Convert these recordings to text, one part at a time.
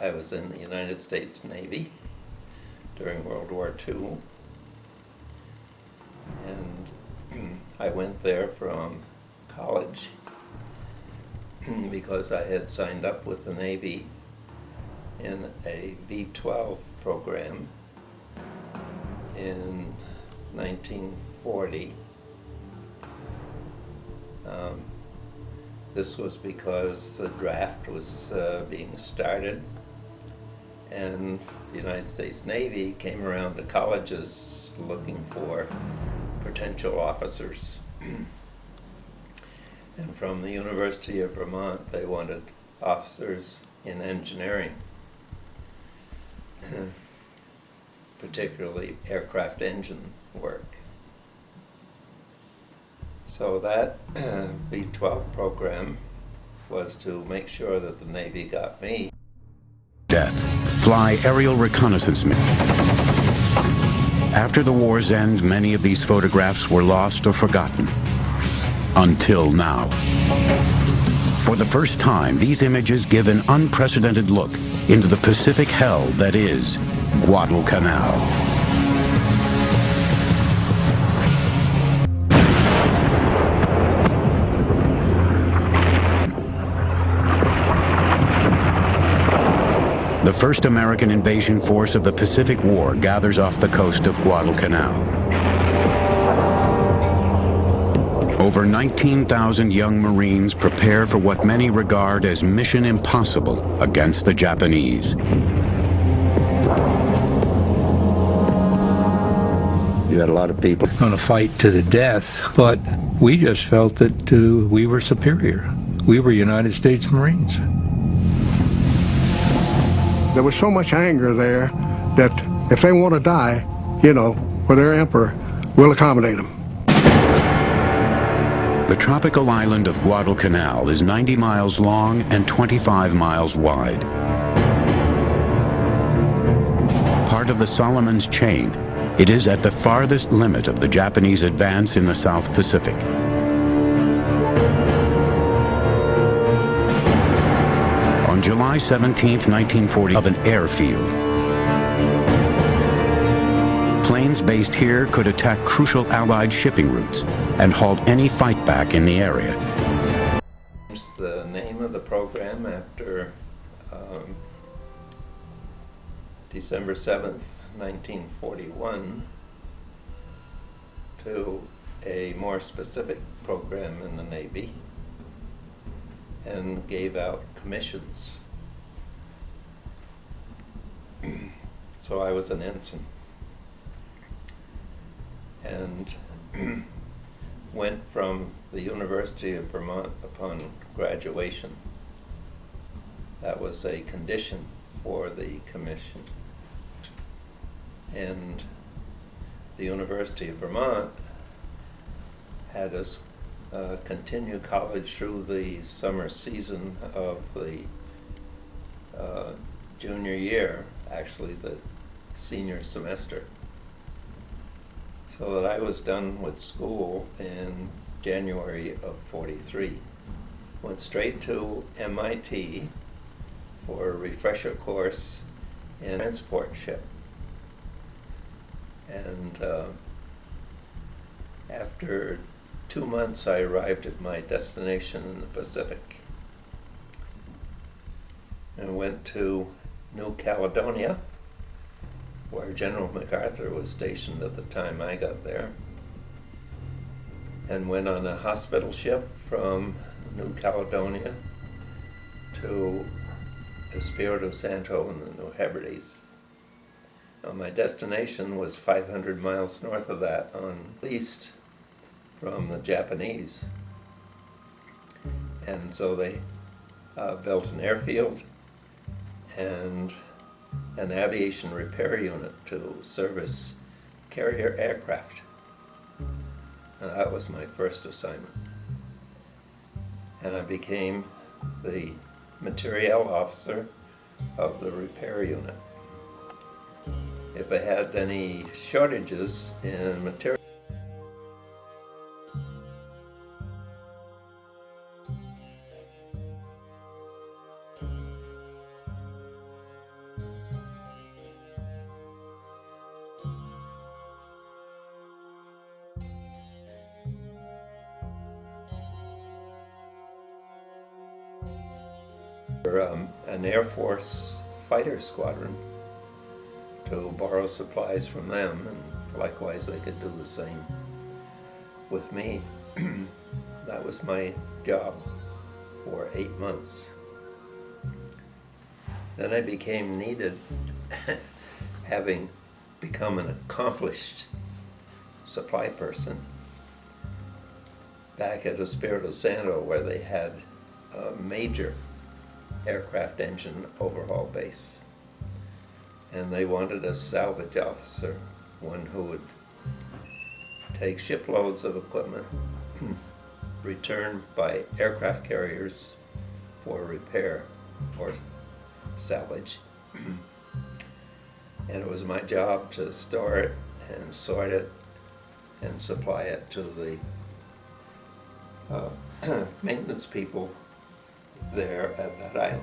I was in the United States Navy during World War II, and I went there from college because I had signed up with the Navy in a V-12 program in 1940. This was because the draft was being started, and the United States Navy came around to colleges looking for potential officers. And from the University of Vermont, they wanted officers in engineering, particularly aircraft engine work. So that V-12 program was to make sure that the Navy got me. Death. Fly aerial reconnaissance mission. After the war's end, many of these photographs were lost or forgotten. Until now. For the first time, these images give an unprecedented look into the Pacific hell that is Guadalcanal. The first American invasion force of the Pacific War gathers off the coast of Guadalcanal. Over 19,000 young Marines prepare for what many regard as mission impossible against the Japanese. You had a lot of people on a fight to the death, but we just felt that we were superior. We were United States Marines. There was so much anger there that if they want to die, you know, for their emperor, we'll accommodate them. The tropical island of Guadalcanal is 90 miles long and 25 miles wide. Part of the Solomon's chain, it is at the farthest limit of the Japanese advance in the South Pacific. On July 17, 1940, of an airfield. Planes based here could attack crucial Allied shipping routes and halt any fight back in the area. The name of the program after December 7th, 1941, to a more specific program in the Navy, and gave out commissions. So I was an ensign, and went from the University of Vermont upon graduation. That was a condition for the commission. And the University of Vermont had us continue college through the summer season of the junior year, actually the senior semester. So that I was done with school in January of '43. Went straight to MIT for a refresher course in transport ship. And after 2 months, I arrived at my destination in the Pacific and went to New Caledonia, where General MacArthur was stationed at the time I got there, and went on a hospital ship from New Caledonia to Espiritu Santo in the New Hebrides. Now, my destination was 500 miles north of that, on east from the Japanese. And so they built an airfield and an aviation repair unit to service carrier aircraft. That was my first assignment. And I became the materiel officer of the repair unit. If I had any shortages in material, for an Air Force fighter squadron to borrow supplies from them, and likewise they could do the same with me. That was my job for 8 months. Then I became needed, having become an accomplished supply person, back at Espiritu Santo, where they had a major aircraft engine overhaul base. And they wanted a salvage officer, one who would take shiploads of equipment, returned by aircraft carriers for repair or salvage. And it was my job to store it and sort it and supply it to the maintenance people there at that island.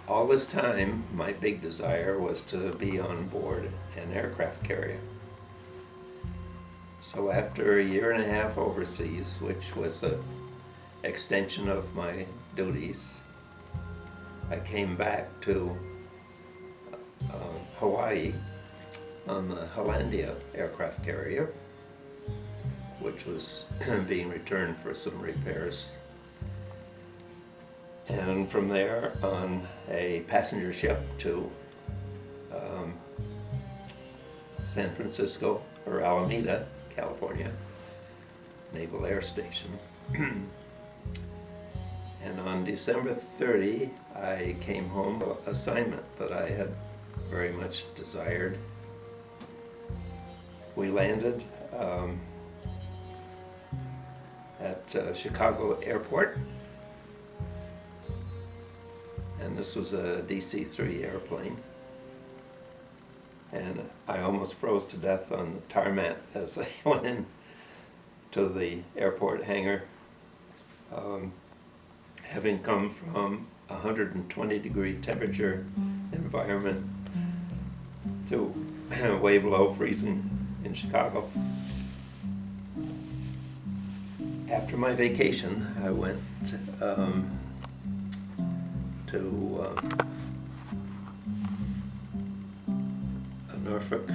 All this time, my big desire was to be on board an aircraft carrier. So after a year and a half overseas, which was an extension of my duties, I came back to Hawaii on the Hollandia aircraft carrier, which was being returned for some repairs. And from there on a passenger ship to San Francisco, or Alameda, California, Naval Air Station. And on December 30, I came home, an assignment that I had very much desired. We landed at Chicago Airport, and this was a DC-3 airplane. And I almost froze to death on the tarmac as I went in to the airport hangar, having come from 120-degree temperature environment to way below freezing in Chicago. After my vacation, I went to Norfolk,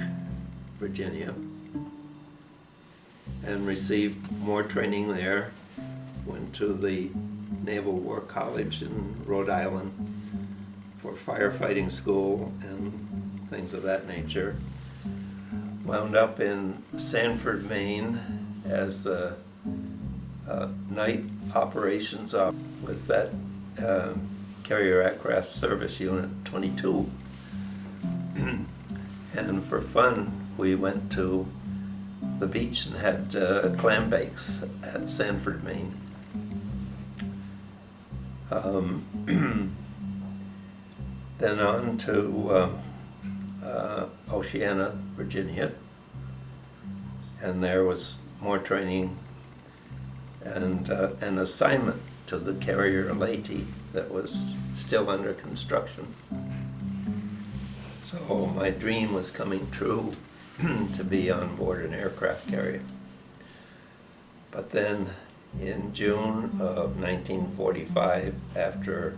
Virginia, and received more training there. Went to the Naval War College in Rhode Island for firefighting school and things of that nature. Wound up in Sanford, Maine as a night operations op with that Carrier Aircraft Service Unit 22. And for fun, we went to the beach and had clam bakes at Sanford, Maine. Then on to Oceana, Virginia, and there was more training and an assignment to the carrier Leyte that was still under construction. So my dream was coming true to be on board an aircraft carrier. But then in June of 1945, after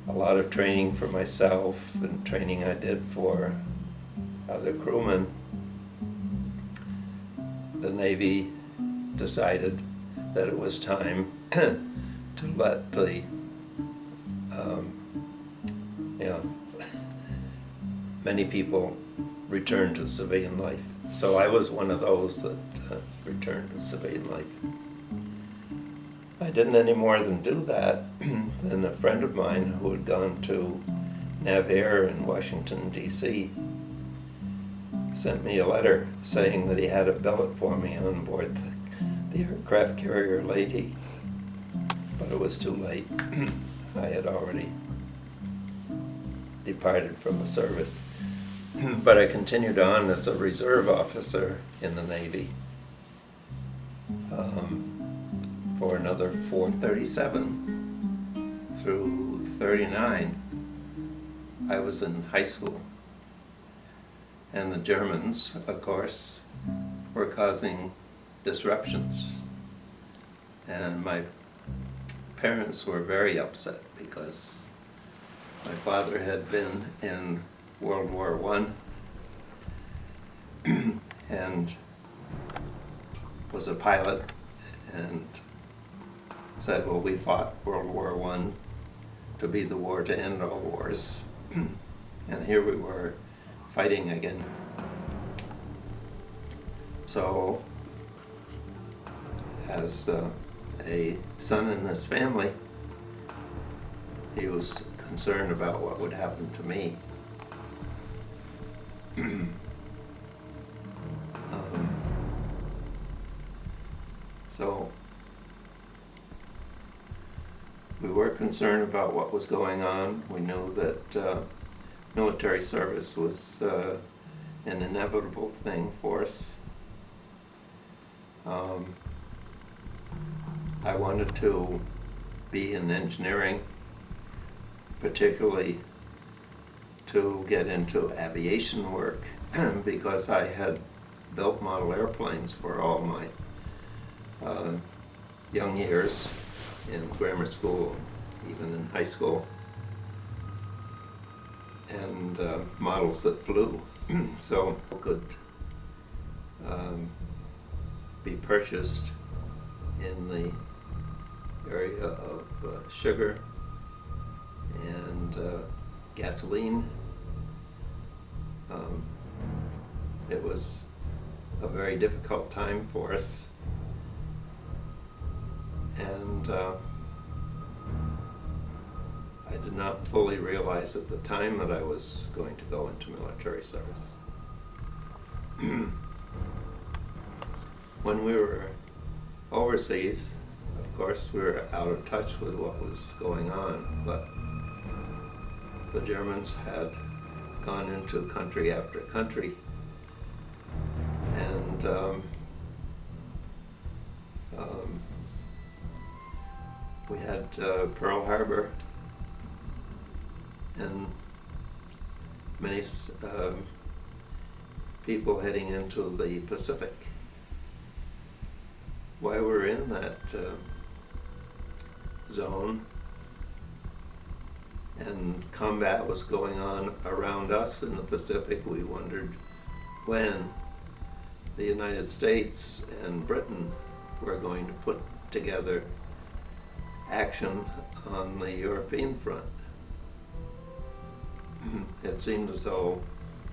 a lot of training for myself and training I did for other crewmen, the Navy decided that it was time to let the many people return to civilian life. So I was one of those that returned to civilian life. I didn't any more than do that, then a friend of mine who had gone to NavAir in Washington, D.C. sent me a letter saying that he had a billet for me on board the aircraft carrier Leyte, but it was too late. I had already departed from the service. But I continued on as a reserve officer in the Navy for another 437 through 39. I was in high school, and the Germans, of course, were causing disruptions, and my parents were very upset because my father had been in World War I and was a pilot, and said, well, we fought World War I to be the war to end all wars, and here we were fighting again. So, as a son in this family, he was concerned about what would happen to me. So we were concerned about what was going on. We knew that military service was an inevitable thing for us. I wanted to be in engineering, particularly to get into aviation work, because I had built model airplanes for all my young years in grammar school, even in high school, and models that flew, so could be purchased in the area of sugar and gasoline. It was a very difficult time for us, and I did not fully realize at the time that I was going to go into military service. When we were overseas, of course, we were out of touch with what was going on, but the Germans had gone into country after country, and we had Pearl Harbor and many people heading into the Pacific. While we were in that zone and combat was going on around us in the Pacific, we wondered when the United States and Britain were going to put together action on the European front. It seemed as though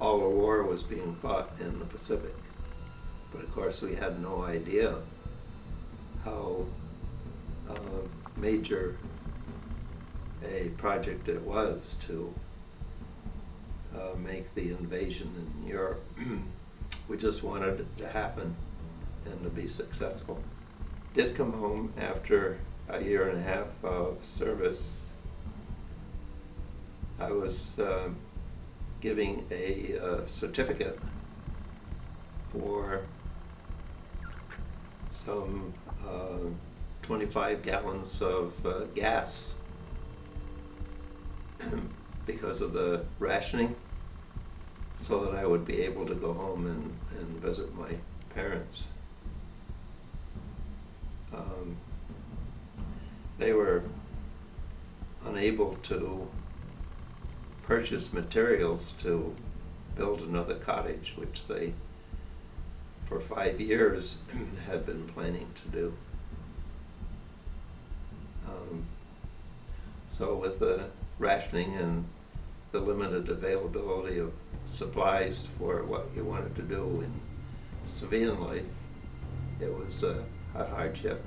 all the war was being fought in the Pacific, but of course we had no idea how major a project it was to make the invasion in Europe. We just wanted it to happen and to be successful. Did come home after a year and a half of service. I was giving a certificate for some 25 gallons of gas because of the rationing, so that I would be able to go home and visit my parents. They were unable to purchase materials to build another cottage, which they, for 5 years, had been planning to do. So with the rationing and the limited availability of supplies for what you wanted to do in civilian life, it was a hardship.